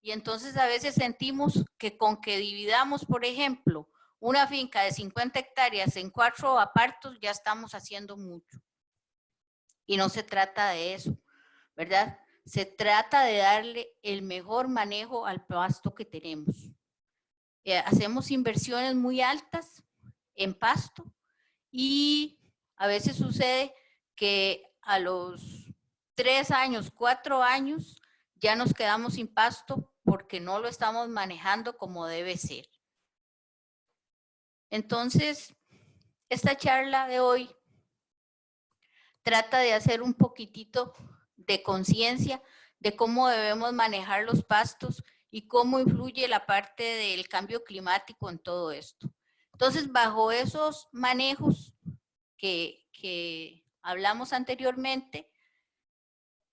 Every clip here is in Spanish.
Y entonces a veces sentimos que con que dividamos, por ejemplo, una finca de 50 hectáreas en 4 apartos, ya estamos haciendo mucho. Y no se trata de eso, ¿verdad? Se trata de darle el mejor manejo al pasto que tenemos. Hacemos inversiones muy altas en pasto y a veces sucede que a los 3 años, 4 años, ya nos quedamos sin pasto porque no lo estamos manejando como debe ser. Entonces, esta charla de hoy trata de hacer un poquitito de conciencia de cómo debemos manejar los pastos y cómo influye la parte del cambio climático en todo esto. Entonces, bajo esos manejos que hablamos anteriormente,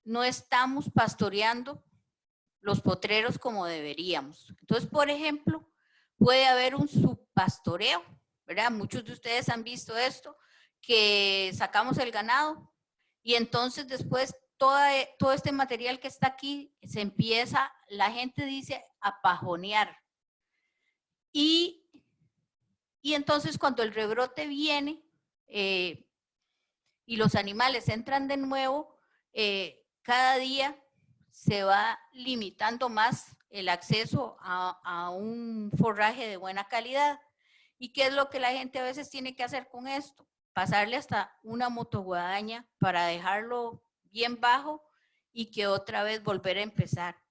no estamos pastoreando los potreros como deberíamos. Entonces, por ejemplo, puede haber un subpastoreo, ¿verdad? Muchos de ustedes han visto esto, que sacamos el ganado y entonces después todo este material que está aquí se empieza, la gente dice, a pajonear. Y entonces cuando el rebrote viene y los animales entran de nuevo, cada día se va limitando más el acceso a un forraje de buena calidad. ¿Y qué es lo que la gente a veces tiene que hacer con esto? Pasarle hasta una motoguadaña para dejarlo bien bajo y que otra vez volver a empezar.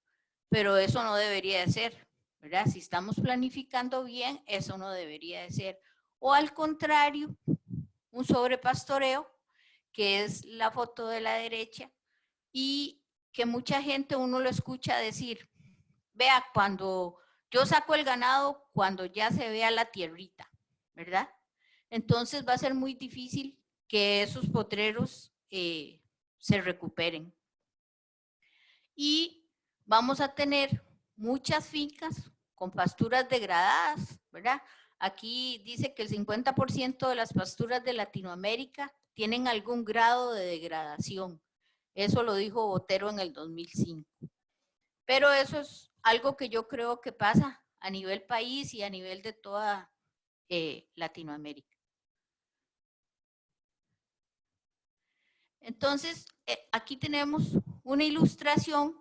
Pero eso no debería de ser, ¿verdad? Si estamos planificando bien, eso no debería de ser. O al contrario, un sobrepastoreo, que es la foto de la derecha, y que mucha gente uno lo escucha decir, vea, cuando yo saco el ganado, cuando ya se vea la tierrita, ¿verdad? Entonces va a ser muy difícil que esos potreros se recuperen. Y vamos a tener muchas fincas con pasturas degradadas, ¿verdad? Aquí dice que el 50% de las pasturas de Latinoamérica tienen algún grado de degradación. Eso lo dijo Botero en el 2005. Pero eso es algo que yo creo que pasa a nivel país y a nivel de toda Latinoamérica. Entonces, aquí tenemos una ilustración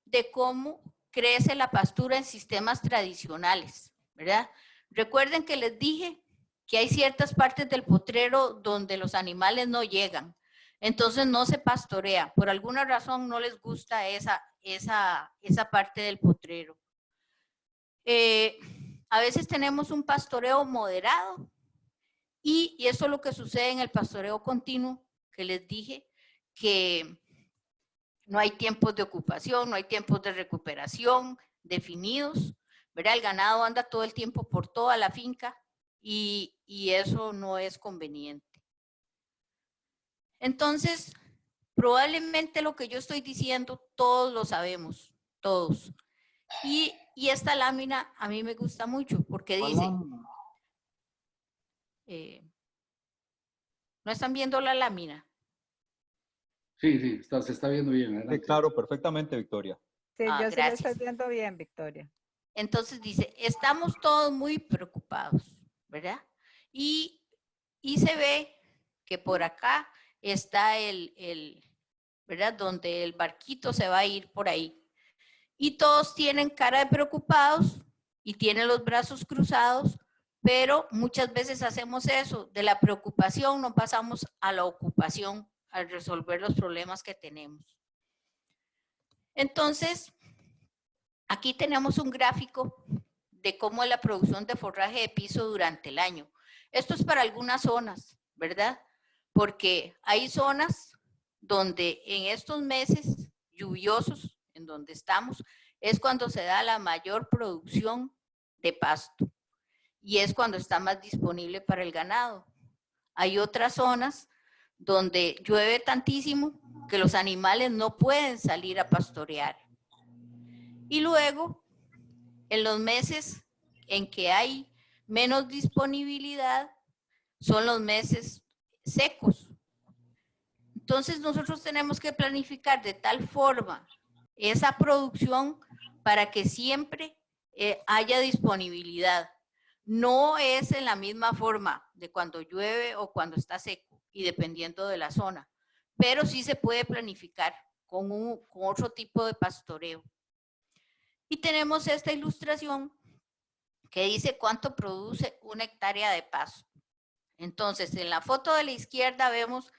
de cómo crece la pastura en sistemas tradicionales, ¿verdad? Recuerden que les dije que hay ciertas partes del potrero donde los animales no llegan, entonces no se pastorea. Por alguna razón no les gusta esa parte del potrero. A veces tenemos un pastoreo moderado y eso es lo que sucede en el pastoreo continuo, que les dije que no hay tiempos de ocupación, no hay tiempos de recuperación definidos, ¿verdad? El ganado anda todo el tiempo por toda la finca y eso no es conveniente. Entonces, probablemente lo que yo estoy diciendo, todos lo sabemos, todos. Y esta lámina a mí me gusta mucho porque dice, ¿no están viendo la lámina? Sí, sí, se está viendo bien. Adelante. Sí, claro, perfectamente, Victoria. Sí, yo sí lo gracias. estoy viendo bien, Victoria. Entonces dice, estamos todos muy preocupados, ¿verdad? Y se ve que por acá está ¿verdad? Donde el barquito se va a ir por ahí. Y todos tienen cara de preocupados y tienen los brazos cruzados, pero muchas veces hacemos eso, de la preocupación no pasamos a la ocupación al resolver los problemas que tenemos. Entonces, aquí tenemos un gráfico de cómo es la producción de forraje de piso durante el año. Esto es para algunas zonas, ¿verdad? Porque hay zonas donde en estos meses lluviosos, en donde estamos, es cuando se da la mayor producción de pasto y es cuando está más disponible para el ganado. Hay otras zonas donde llueve tantísimo que los animales no pueden salir a pastorear. Y luego, en los meses en que hay menos disponibilidad, son los meses secos. Entonces nosotros tenemos que planificar de tal forma esa producción para que siempre haya disponibilidad. No es en la misma forma de cuando llueve o cuando está seco y dependiendo de la zona, pero sí se puede planificar con otro tipo de pastoreo. Y tenemos esta ilustración que dice cuánto produce una hectárea de pasto. Entonces, en la foto de la izquierda vemos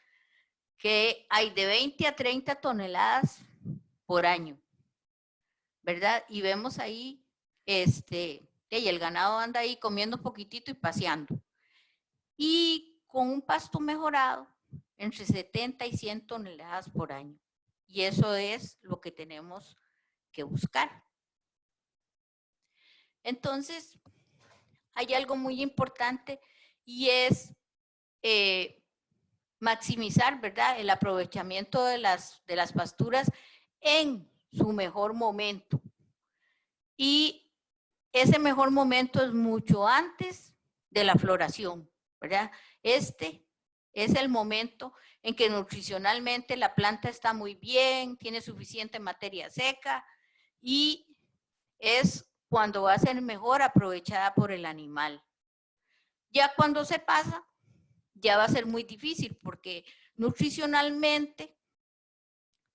que hay de 20 a 30 toneladas por año, ¿verdad? Y vemos ahí, y el ganado anda ahí comiendo un poquitito y paseando. Y con un pasto mejorado, entre 70 y 100 toneladas por año. Y eso es lo que tenemos que buscar. Entonces, hay algo muy importante y es maximizar, ¿verdad?, el aprovechamiento de las pasturas en su mejor momento. Y ese mejor momento es mucho antes de la floración, ¿verdad? Este es el momento en que nutricionalmente la planta está muy bien, tiene suficiente materia seca y es cuando va a ser mejor aprovechada por el animal. Ya cuando se pasa, ya va a ser muy difícil porque nutricionalmente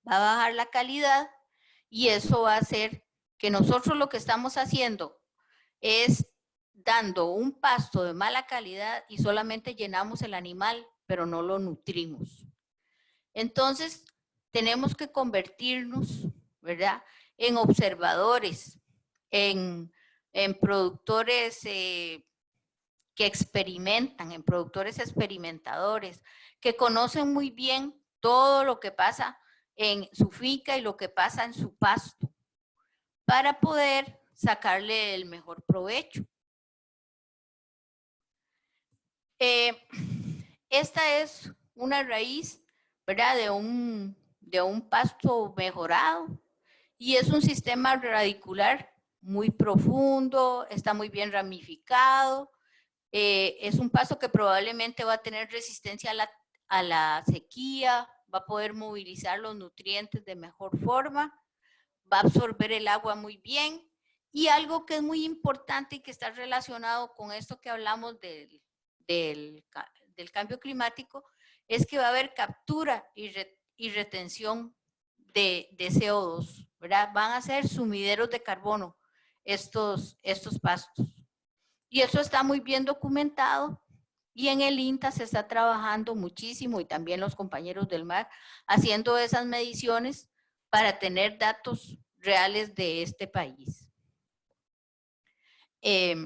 va a bajar la calidad y eso va a hacer que nosotros lo que estamos haciendo es dando un pasto de mala calidad y solamente llenamos el animal, pero no lo nutrimos. Entonces, tenemos que convertirnos, ¿verdad?, en observadores, en productores que experimentan, en productores experimentadores, que conocen muy bien todo lo que pasa en su finca y lo que pasa en su pasto, para poder sacarle el mejor provecho. Esta es una raíz, ¿verdad?, de un pasto mejorado y es un sistema radicular muy profundo, está muy bien ramificado. Es un pasto que probablemente va a tener resistencia a la sequía, va a poder movilizar los nutrientes de mejor forma, va a absorber el agua muy bien. Y algo que es muy importante y que está relacionado con esto que hablamos del cambio climático, es que va a haber captura y retención de CO2, ¿verdad? Van a ser sumideros de carbono estos pastos. Y eso está muy bien documentado y en el INTA se está trabajando muchísimo y también los compañeros del MAR haciendo esas mediciones para tener datos reales de este país. Y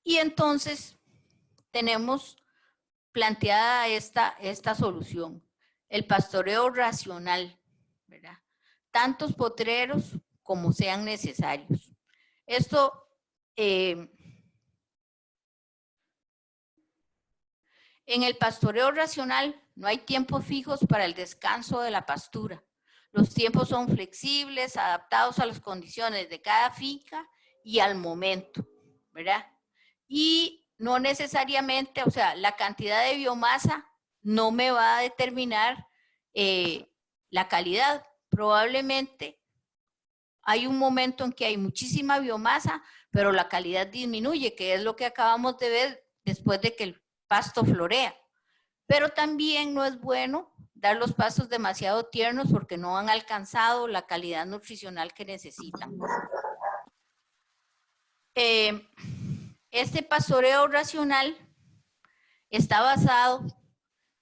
entonces tenemos planteada esta solución, el pastoreo racional, ¿verdad? Tantos potreros como sean necesarios. Esto, en el pastoreo racional no hay tiempos fijos para el descanso de la pastura. Los tiempos son flexibles, adaptados a las condiciones de cada finca y al momento, ¿verdad? Y no necesariamente, o sea, la cantidad de biomasa no me va a determinar la calidad. Probablemente hay un momento en que hay muchísima biomasa, pero la calidad disminuye, que es lo que acabamos de ver después de que el pasto florea. Pero también no es bueno dar los pastos demasiado tiernos porque no han alcanzado la calidad nutricional que necesitan. Este pastoreo racional está basado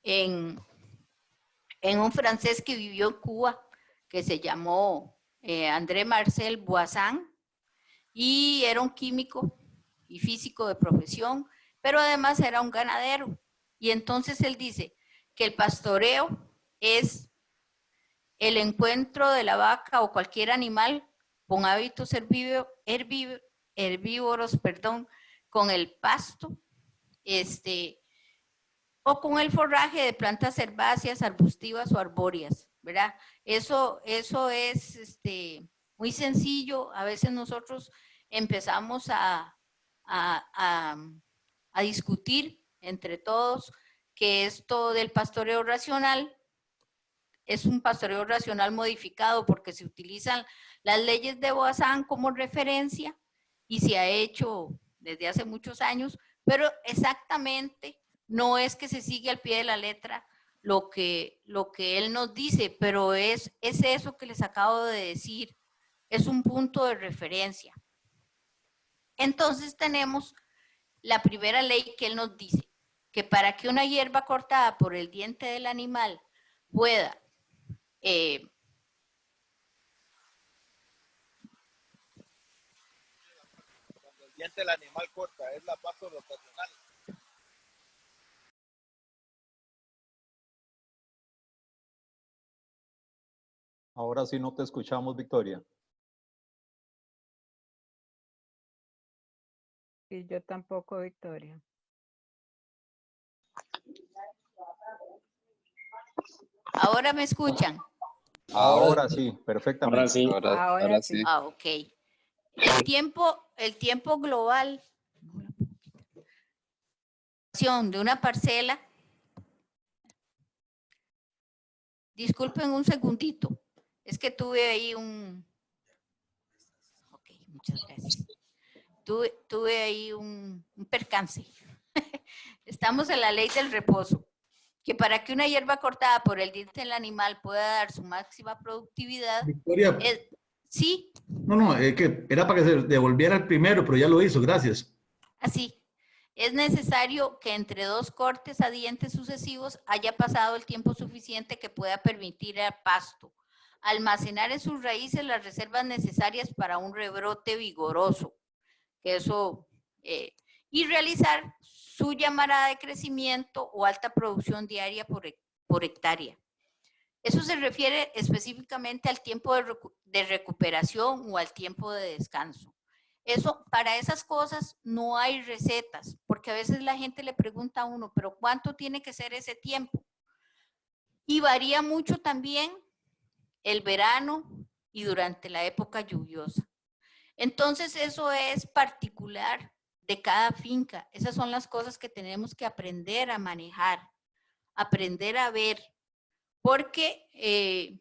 en un francés que vivió en Cuba, que se llamó André Marcel Boissin, y era un químico y físico de profesión, pero además era un ganadero. Y entonces él dice que el pastoreo es el encuentro de la vaca o cualquier animal con hábitos herbívoros, con el pasto, o con el forraje de plantas herbáceas, arbustivas o arbóreas, ¿verdad? Eso es muy sencillo. A veces nosotros empezamos a discutir entre todos que esto del pastoreo racional es un pastoreo racional modificado porque se utilizan las leyes de Boazán como referencia y se ha hecho desde hace muchos años, pero exactamente no es que se sigue al pie de la letra lo que él nos dice, pero es eso que les acabo de decir, es un punto de referencia. Entonces tenemos la primera ley que él nos dice, que para que una hierba cortada por el diente del animal pueda El diente del animal corta, es la pasto rotacional. Ahora sí no te escuchamos, Victoria. Y yo tampoco, Victoria. ¿Ahora me escuchan? Ahora sí, perfectamente. Ahora sí. Ahora sí. Ah, ok. El tiempo global de una parcela. Disculpen un segundito. Es que tuve ahí un... Ok, muchas gracias. Tuve ahí un percance. Estamos en la ley del reposo, que para que una hierba cortada por el diente del animal pueda dar su máxima productividad... Victoria, sí. no, que era para que se devolviera el primero, pero ya lo hizo, gracias. Así. Es necesario que entre dos cortes a dientes sucesivos haya pasado el tiempo suficiente que pueda permitir al pasto almacenar en sus raíces las reservas necesarias para un rebrote vigoroso, y realizar su llamarada de crecimiento o alta producción diaria por hectárea. Eso se refiere específicamente al tiempo de recuperación o al tiempo de descanso. Para esas cosas no hay recetas, porque a veces la gente le pregunta a uno, pero ¿cuánto tiene que ser ese tiempo? Y varía mucho también el verano y durante la época lluviosa. Entonces eso es particular de cada finca. Esas son las cosas que tenemos que aprender a manejar, aprender a ver, porque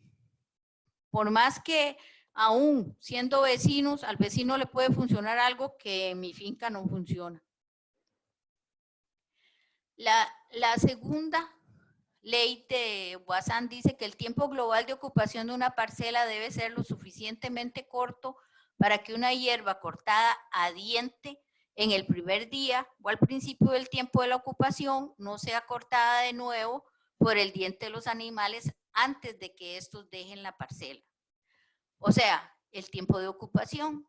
por más que aún siendo vecinos, al vecino le puede funcionar algo que en mi finca no funciona. La segunda ley de Boazán dice que el tiempo global de ocupación de una parcela debe ser lo suficientemente corto para que una hierba cortada a diente en el primer día o al principio del tiempo de la ocupación no sea cortada de nuevo por el diente de los animales antes de que estos dejen la parcela. O sea, el tiempo de ocupación.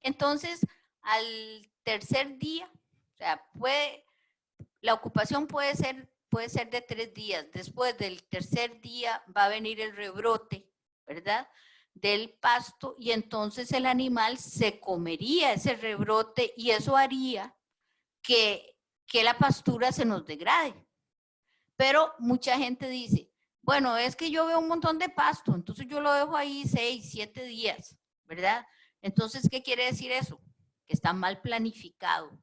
Entonces, al tercer día, o sea, la ocupación puede ser de 3 días. Después del tercer día va a venir el rebrote, ¿verdad? Del pasto y entonces el animal se comería ese rebrote y eso haría que la pastura se nos degrade. Pero mucha gente dice, bueno, es que yo veo un montón de pasto, entonces yo lo dejo ahí 6, 7 días, ¿verdad? Entonces, ¿qué quiere decir eso? Que está mal planificado,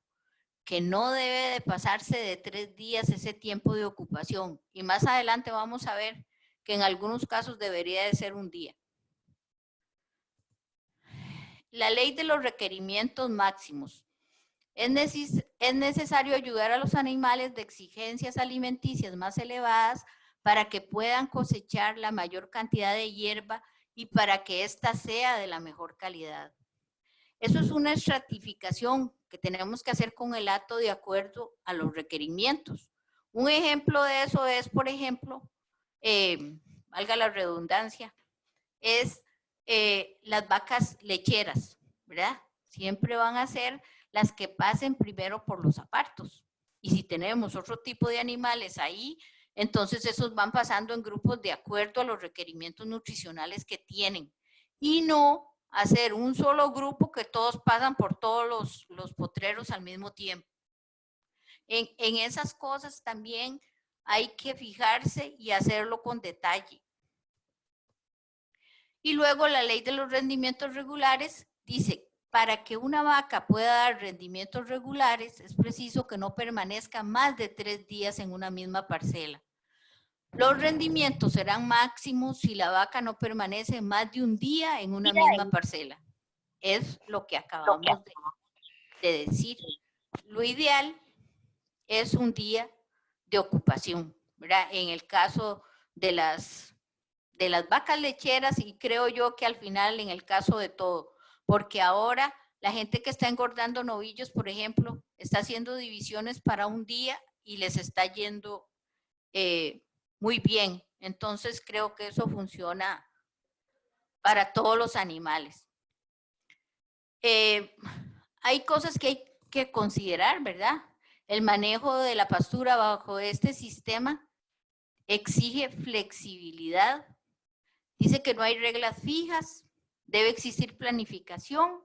que no debe de pasarse de 3 días ese tiempo de ocupación. Y más adelante vamos a ver que en algunos casos debería de ser un día. La ley de los requerimientos máximos. Es necesario ayudar a los animales de exigencias alimenticias más elevadas para que puedan cosechar la mayor cantidad de hierba y para que ésta sea de la mejor calidad. Eso es una estratificación que tenemos que hacer con el hato de acuerdo a los requerimientos. Un ejemplo de eso es, por ejemplo, valga la redundancia, es las vacas lecheras, ¿verdad? Siempre van a ser las que pasen primero por los apartos. Y si tenemos otro tipo de animales ahí, entonces esos van pasando en grupos de acuerdo a los requerimientos nutricionales que tienen. Y no hacer un solo grupo que todos pasan por todos los potreros al mismo tiempo. En esas cosas también hay que fijarse y hacerlo con detalle. Y luego la ley de los rendimientos regulares dice, para que una vaca pueda dar rendimientos regulares, es preciso que no permanezca más de 3 días en una misma parcela. Los rendimientos serán máximos si la vaca no permanece más de un día en una misma parcela. Es lo que acabamos de decir. Lo ideal es un día de ocupación, ¿verdad? En el caso de las vacas lecheras, y creo yo que al final en el caso de todo, porque ahora la gente que está engordando novillos, por ejemplo, está haciendo divisiones para un día y les está yendo muy bien. Entonces creo que eso funciona para todos los animales. Hay cosas que hay que considerar, ¿verdad? El manejo de la pastura bajo este sistema exige flexibilidad. Dice que no hay reglas fijas, debe existir planificación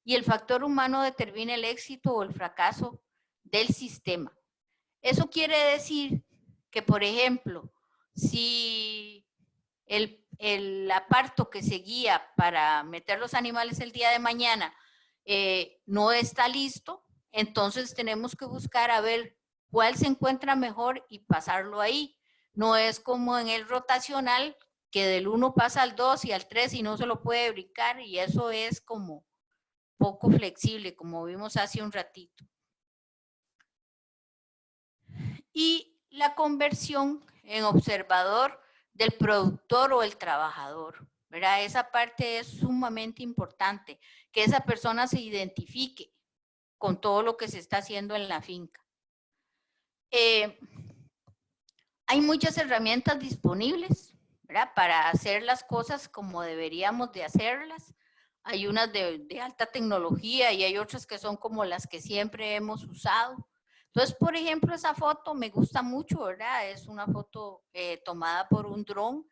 y el factor humano determina el éxito o el fracaso del sistema. Eso quiere decir que, por ejemplo, si el aparto que se guía para meter los animales el día de mañana no está listo, entonces tenemos que buscar a ver cuál se encuentra mejor y pasarlo ahí. No es como en el rotacional, que del 1 pasa al 2 y al 3 y no se lo puede brincar, y eso es como poco flexible, como vimos hace un ratito. Y la conversión en observador del productor o el trabajador, ¿verdad? Esa parte es sumamente importante, que esa persona se identifique con todo lo que se está haciendo en la finca. Hay muchas herramientas disponibles, ¿verdad? Para hacer las cosas como deberíamos de hacerlas. Hay unas de alta tecnología y hay otras que son como las que siempre hemos usado. Entonces, por ejemplo, esa foto me gusta mucho, ¿verdad? Es una foto tomada por un dron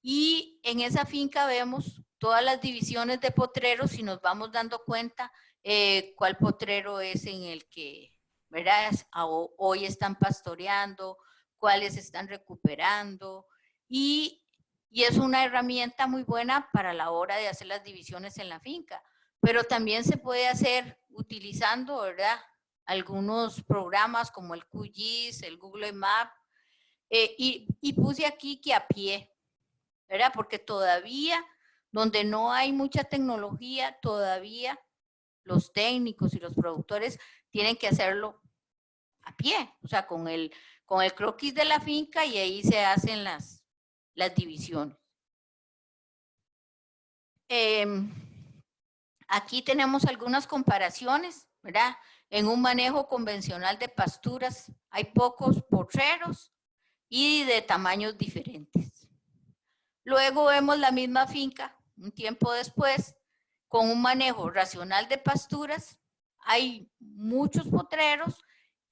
y en esa finca vemos todas las divisiones de potreros y nos vamos dando cuenta cuál potrero es en el que, ¿verdad? Hoy están pastoreando, cuáles están recuperando y es una herramienta muy buena para la hora de hacer las divisiones en la finca. Pero también se puede hacer utilizando, ¿verdad? Algunos programas como el QGIS, el Google Maps, y puse aquí que a pie, ¿verdad? Porque todavía, donde no hay mucha tecnología, todavía los técnicos y los productores tienen que hacerlo a pie, o sea, con el croquis de la finca y ahí se hacen las divisiones. Aquí tenemos algunas comparaciones, ¿verdad? En un manejo convencional de pasturas hay pocos potreros y de tamaños diferentes. Luego vemos la misma finca un tiempo después con un manejo racional de pasturas. Hay muchos potreros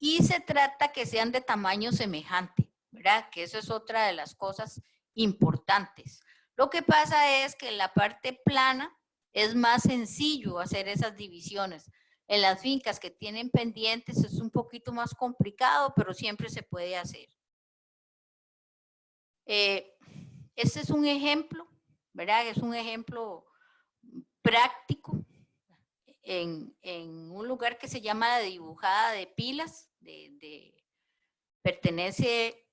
y se trata que sean de tamaño semejante, ¿verdad? Que eso es otra de las cosas importantes. Lo que pasa es que en la parte plana es más sencillo hacer esas divisiones. En las fincas que tienen pendientes es un poquito más complicado, pero siempre se puede hacer. Este es un ejemplo, ¿verdad? Es un ejemplo práctico en un lugar que se llama la Dibujada de Pilas, pertenece,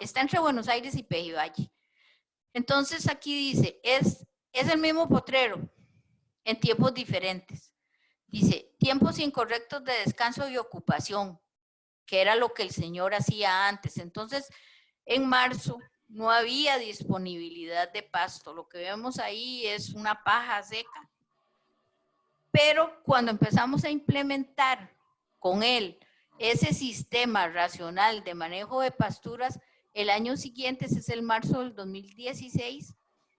está entre Buenos Aires y Pejivalle. Entonces aquí dice, es el mismo potrero en tiempos diferentes. Dice, tiempos incorrectos de descanso y ocupación, que era lo que el señor hacía antes. Entonces, en marzo no había disponibilidad de pasto. Lo que vemos ahí es una paja seca. Pero cuando empezamos a implementar con él ese sistema racional de manejo de pasturas, el año siguiente, ese es el marzo del 2016,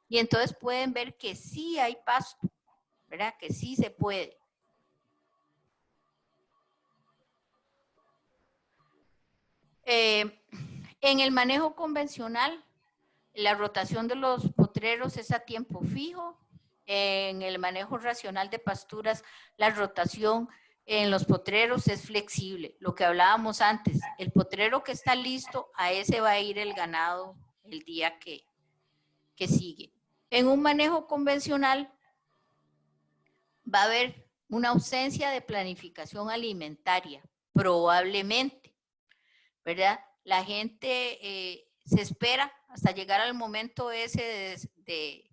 y entonces pueden ver que sí hay pasto, ¿verdad? Que sí se puede. En el manejo convencional, la rotación de los potreros es a tiempo fijo. En el manejo racional de pasturas, la rotación en los potreros es flexible. Lo que hablábamos antes, el potrero que está listo, a ese va a ir el ganado el día que sigue. En un manejo convencional va a haber una ausencia de planificación alimentaria, probablemente, ¿verdad? La gente se espera hasta llegar al momento ese de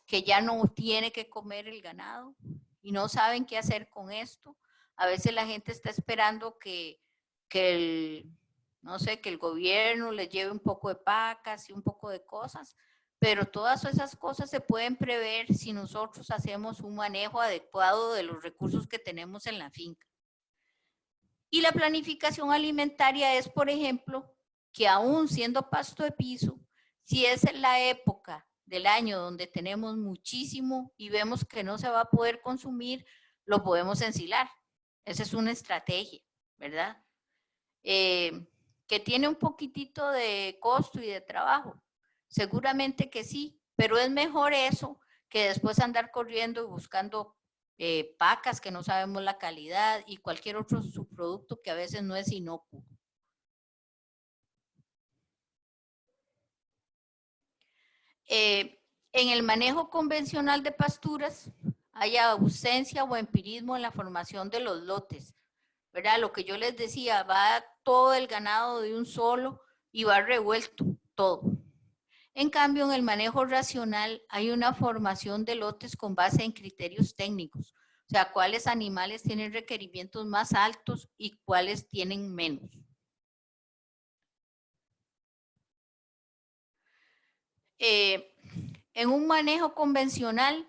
que ya no tiene que comer el ganado y no saben qué hacer con esto. A veces la gente está esperando que no sé, que el gobierno les lleve un poco de pacas y un poco de cosas, pero todas esas cosas se pueden prever si nosotros hacemos un manejo adecuado de los recursos que tenemos en la finca. Y la planificación alimentaria es, por ejemplo, que aún siendo pasto de piso, si es la época del año donde tenemos muchísimo y vemos que no se va a poder consumir, lo podemos ensilar. Esa es una estrategia, ¿verdad? Que tiene un poquitito de costo y de trabajo. Seguramente que sí, pero es mejor eso que después andar corriendo y buscando pacas que no sabemos la calidad y cualquier otro subproducto que a veces no es inocuo. En el manejo convencional de pasturas hay ausencia o empirismo en la formación de los lotes, ¿verdad? Lo que yo les decía, va todo el ganado de un solo y va revuelto todo. En cambio, en el manejo racional hay una formación de lotes con base en criterios técnicos, o sea, cuáles animales tienen requerimientos más altos y cuáles tienen menos. En un manejo convencional,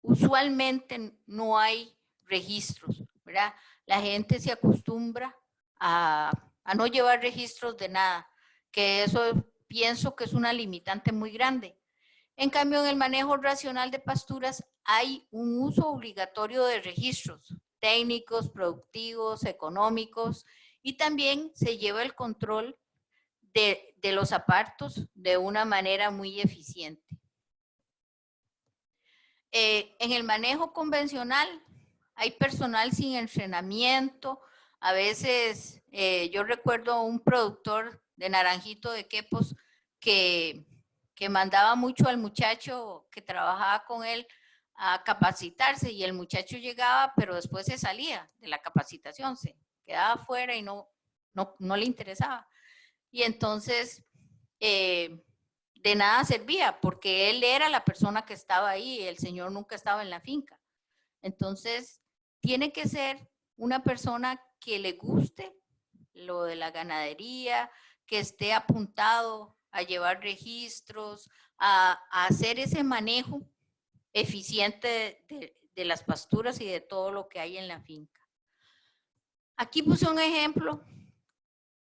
usualmente no hay registros, ¿verdad? La gente se acostumbra a no llevar registros de nada, que eso pienso que es una limitante muy grande. En cambio, en el manejo racional de pasturas hay un uso obligatorio de registros técnicos, productivos, económicos, y también se lleva el control de los apartos de una manera muy eficiente. En el manejo convencional hay personal sin entrenamiento. A veces yo recuerdo un productor de Naranjito de Quepos que mandaba mucho al muchacho que trabajaba con él a capacitarse y el muchacho llegaba, pero después se salía de la capacitación, se quedaba afuera y no le interesaba. Y entonces de nada servía, porque él era la persona que estaba ahí, el señor nunca estaba en la finca. Entonces, tiene que ser una persona que le guste lo de la ganadería, que esté apuntado a llevar registros, a hacer ese manejo eficiente de las pasturas y de todo lo que hay en la finca. Aquí puse un ejemplo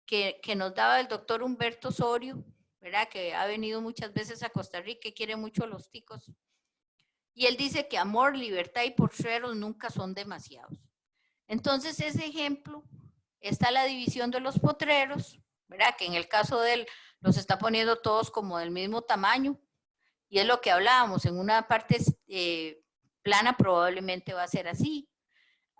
que nos daba el doctor Humberto Osorio, ¿verdad? Que ha venido muchas veces a Costa Rica y quiere mucho a los ticos. Y él dice que amor, libertad y potreros nunca son demasiados. Entonces, ese ejemplo, está la división de los potreros, ¿verdad? Que en el caso de él los está poniendo todos como del mismo tamaño. Y es lo que hablábamos, en una parte plana probablemente va a ser así.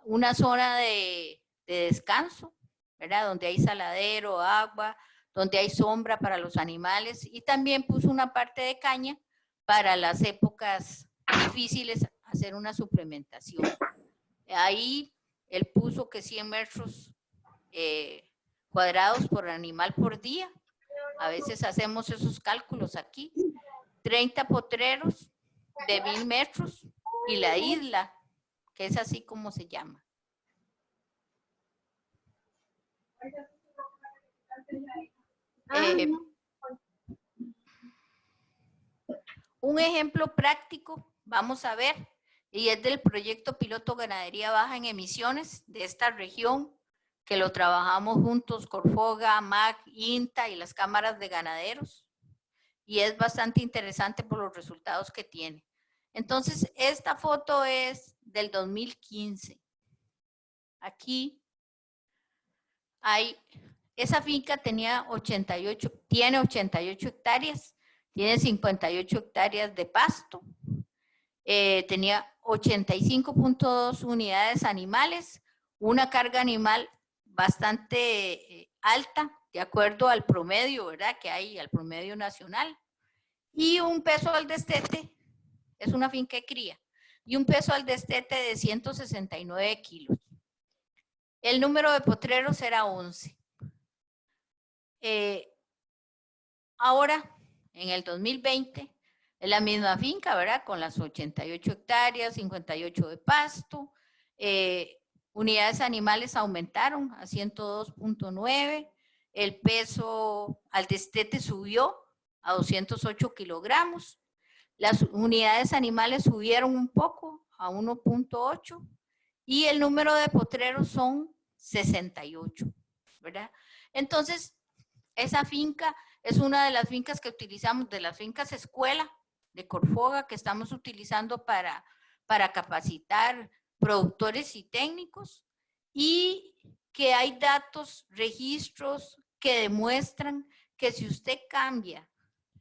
Una zona de descanso, ¿verdad? Donde hay saladero, agua, donde hay sombra para los animales, y también puso una parte de caña para las épocas difíciles hacer una suplementación. Ahí él puso que 100 metros cuadrados por animal por día. A veces hacemos esos cálculos aquí. 30 potreros de 1000 metros y la isla, que es así como se llama. Un ejemplo práctico, vamos a ver, y es del proyecto piloto Ganadería Baja en Emisiones de esta región, que lo trabajamos juntos, Corfoga, MAC, INTA y las cámaras de ganaderos, y es bastante interesante por los resultados que tiene. Entonces, esta foto es del 2015. Aquí hay, esa finca tenía tiene 88 hectáreas, tiene 58 hectáreas de pasto, tenía 85.2 unidades animales, una carga animal bastante alta, de acuerdo al promedio, ¿verdad? Que hay, al promedio nacional, y un peso al destete, es una finca de cría, y un peso al destete de 169 kilos. El número de potreros era 11. ahora, en el 2020, es la misma finca, ¿verdad? Con las 88 hectáreas, 58 de pasto. Unidades animales aumentaron a 102.9. El peso al destete subió a 208 kilogramos. Las unidades animales subieron un poco a 1.8 y el número de potreros son 68, ¿verdad? Entonces, esa finca es una de las fincas que utilizamos, de las fincas escuela de Corfoga, que estamos utilizando para capacitar productores y técnicos, y que hay datos, registros que demuestran que si usted cambia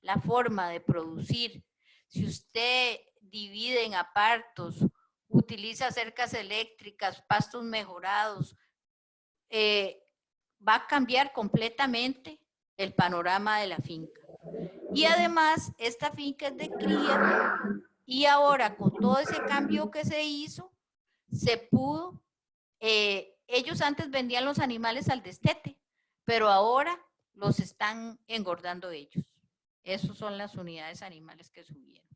la forma de producir, si usted divide en apartos, utiliza cercas eléctricas, pastos mejorados, va a cambiar completamente el panorama de la finca. Y además, esta finca es de cría y ahora con todo ese cambio que se hizo, se pudo, ellos antes vendían los animales al destete, pero ahora los están engordando ellos. Esas son las unidades animales que subieron.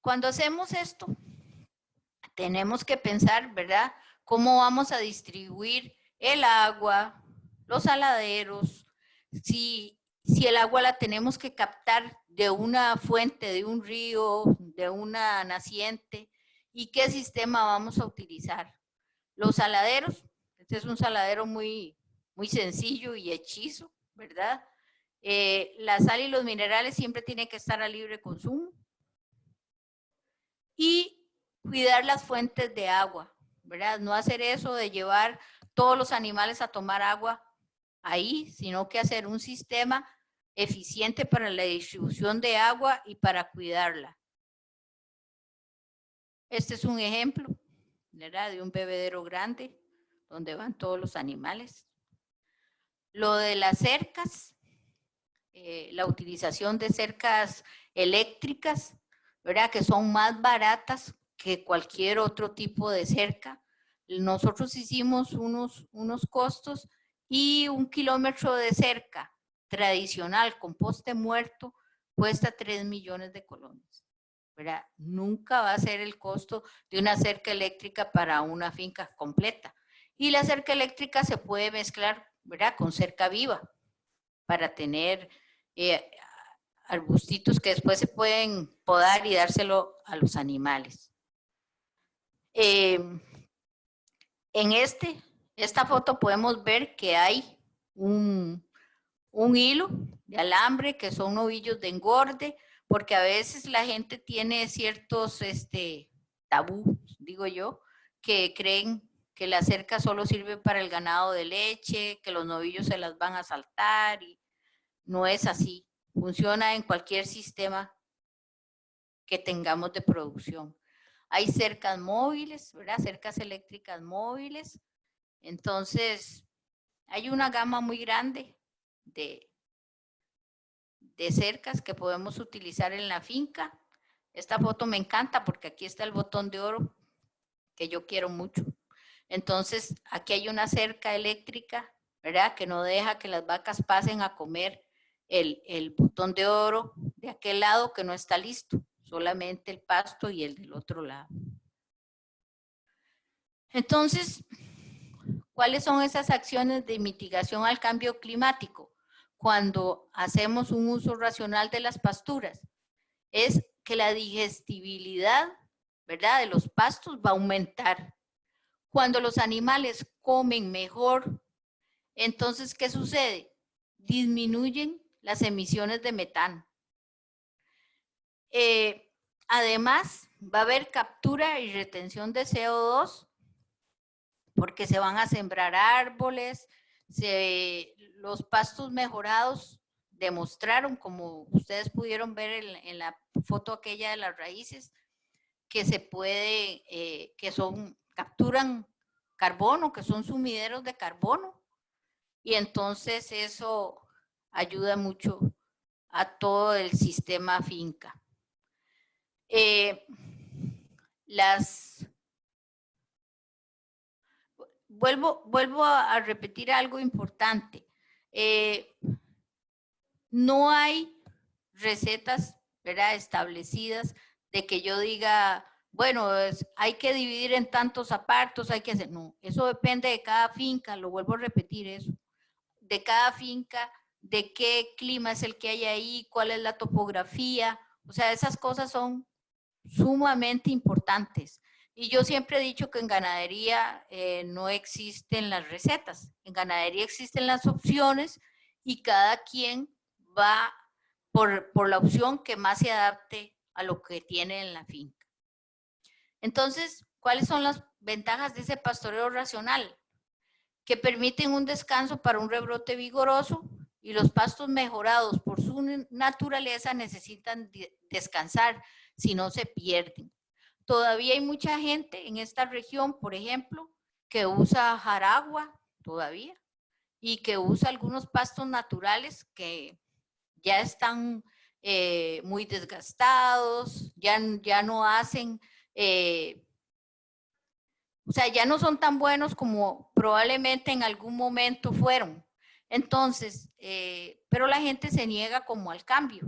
Cuando hacemos esto, tenemos que pensar, ¿verdad?, cómo vamos a distribuir el agua, los saladeros, si el agua la tenemos que captar de una fuente, de un río, de una naciente, y qué sistema vamos a utilizar. Los saladeros, este es un saladero muy sencillo y hechizo, ¿verdad? La sal y los minerales siempre tienen que estar a libre consumo. Y cuidar las fuentes de agua, ¿verdad? No hacer eso de llevar todos los animales a tomar agua ahí, sino que hacer un sistema eficiente para la distribución de agua y para cuidarla. Este es un ejemplo, ¿verdad?, de un bebedero grande donde van todos los animales. Lo de las cercas, la utilización de cercas eléctricas, ¿verdad?, que son más baratas que cualquier otro tipo de cerca. Nosotros hicimos unos costos y 1 kilómetro de cerca tradicional con poste muerto cuesta 3 millones de colones, ¿verdad? Nunca va a ser el costo de una cerca eléctrica para una finca completa. Y la cerca eléctrica se puede mezclar, ¿verdad?, con cerca viva para tener arbustitos que después se pueden podar y dárselo a los animales. En esta foto podemos ver que hay un hilo de alambre que son ovillos de engorde, porque a veces la gente tiene ciertos tabú, digo yo, que creen que la cerca solo sirve para el ganado de leche, que los novillos se las van a saltar, y no es así. Funciona en cualquier sistema que tengamos de producción. Hay cercas móviles, ¿verdad? Cercas eléctricas móviles. Entonces, hay una gama muy grande de cercas que podemos utilizar en la finca. Esta foto me encanta porque aquí está el botón de oro que yo quiero mucho. Entonces, aquí hay una cerca eléctrica, ¿verdad?, que no deja que las vacas pasen a comer el botón de oro de aquel lado que no está listo, solamente el pasto y el del otro lado. Entonces, ¿cuáles son esas acciones de mitigación al cambio climático cuando hacemos un uso racional de las pasturas? Es que la digestibilidad, ¿verdad?, de los pastos va a aumentar. Cuando los animales comen mejor, entonces, ¿qué sucede? Disminuyen las emisiones de metano. Además, va a haber captura y retención de CO2 porque se van a sembrar árboles, los pastos mejorados demostraron, como ustedes pudieron ver en la foto aquella de las raíces, que se puede, capturan carbono, que son sumideros de carbono, y entonces eso ayuda mucho a todo el sistema finca. Vuelvo a repetir algo importante. No hay recetas, ¿verdad?, establecidas de que yo diga, bueno, hay que dividir en tantos apartos, hay que hacer, no, eso depende de cada finca, lo vuelvo a repetir eso, de cada finca, de qué clima es el que hay ahí, cuál es la topografía, o sea, esas cosas son sumamente importantes. Y yo siempre he dicho que en ganadería no existen las recetas, en ganadería existen las opciones y cada quien va por la opción que más se adapte a lo que tiene en la finca. Entonces, ¿cuáles son las ventajas de ese pastoreo racional? Que permiten un descanso para un rebrote vigoroso y los pastos mejorados por su naturaleza necesitan descansar, si no se pierden. Todavía hay mucha gente en esta región, por ejemplo, que usa jaragua todavía y que usa algunos pastos naturales que ya están muy desgastados, ya no hacen, o sea, ya no son tan buenos como probablemente en algún momento fueron. Entonces, pero la gente se niega como al cambio,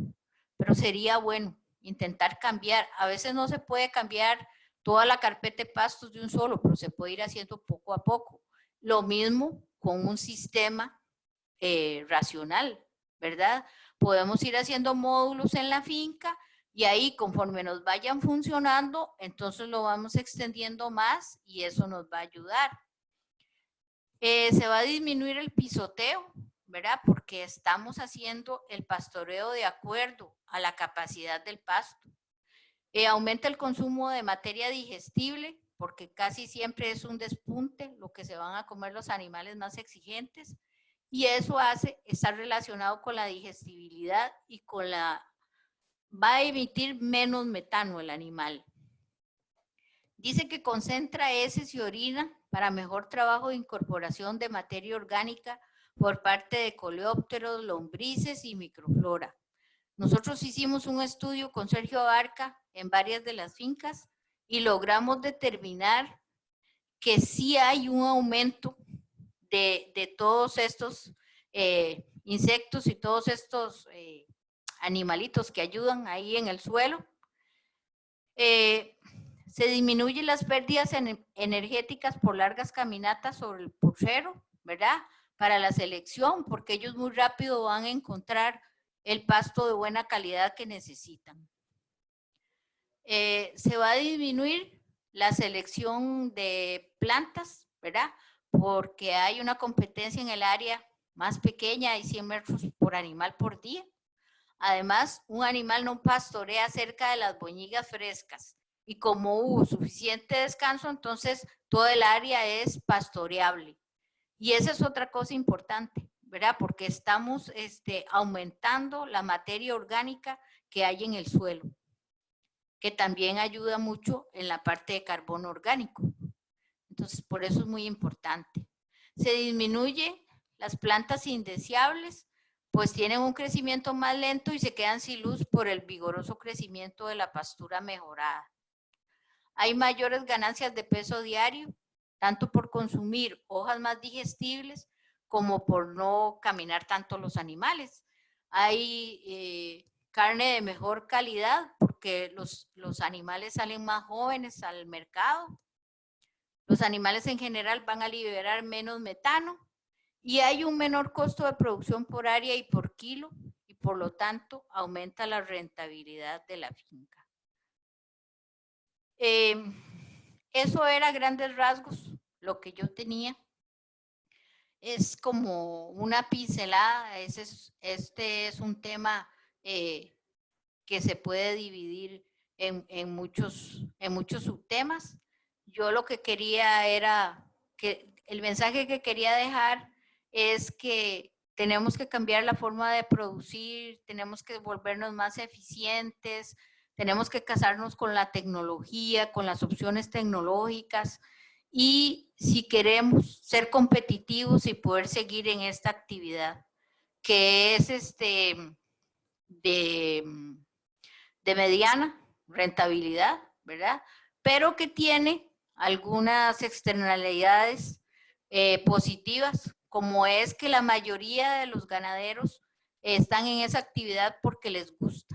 pero sería bueno intentar cambiar. A veces no se puede cambiar toda la carpeta de pastos de un solo, pero se puede ir haciendo poco a poco. Lo mismo con un sistema racional, ¿verdad? Podemos ir haciendo módulos en la finca y ahí conforme nos vayan funcionando, entonces lo vamos extendiendo más y eso nos va a ayudar. Se va a disminuir el pisoteo, ¿verdad? Porque estamos haciendo el pastoreo de acuerdo a la capacidad del pasto. Aumenta el consumo de materia digestible, porque casi siempre es un despunte lo que se van a comer los animales más exigentes. Y eso está relacionado con la digestibilidad y con va a emitir menos metano el animal. Dice que concentra heces y orina para mejor trabajo de incorporación de materia orgánica por parte de coleópteros, lombrices y microflora. Nosotros hicimos un estudio con Sergio Abarca en varias de las fincas y logramos determinar que sí hay un aumento de todos estos insectos y todos estos animalitos que ayudan ahí en el suelo. Se disminuyen las pérdidas energéticas por largas caminatas sobre el porrero, ¿verdad? Para la selección, porque ellos muy rápido van a encontrar el pasto de buena calidad que necesitan. Se va a disminuir la selección de plantas, ¿verdad? Porque hay una competencia en el área más pequeña, hay 100 metros por animal por día. Además, un animal no pastorea cerca de las boñigas frescas y como hubo suficiente descanso, entonces todo el área es pastoreable. Y esa es otra cosa importante, ¿verdad? Porque estamos aumentando la materia orgánica que hay en el suelo, que también ayuda mucho en la parte de carbono orgánico. Entonces, por eso es muy importante. Se disminuye las plantas indeseables, pues tienen un crecimiento más lento y se quedan sin luz por el vigoroso crecimiento de la pastura mejorada. Hay mayores ganancias de peso diario, tanto por consumir hojas más digestibles como por no caminar tanto los animales. Hay carne de mejor calidad porque los animales salen más jóvenes al mercado. Los animales en general van a liberar menos metano y hay un menor costo de producción por área y por kilo y por lo tanto aumenta la rentabilidad de la finca. Eso era a grandes rasgos lo que yo tenía. Es como una pincelada, este es un tema que se puede dividir en muchos subtemas. Yo lo que quería era, el mensaje que quería dejar es que tenemos que cambiar la forma de producir, tenemos que volvernos más eficientes, tenemos que casarnos con la tecnología, con las opciones tecnológicas y si queremos ser competitivos y poder seguir en esta actividad que es de mediana rentabilidad, ¿verdad? Pero que tiene algunas externalidades positivas como es que la mayoría de los ganaderos están en esa actividad porque les gusta.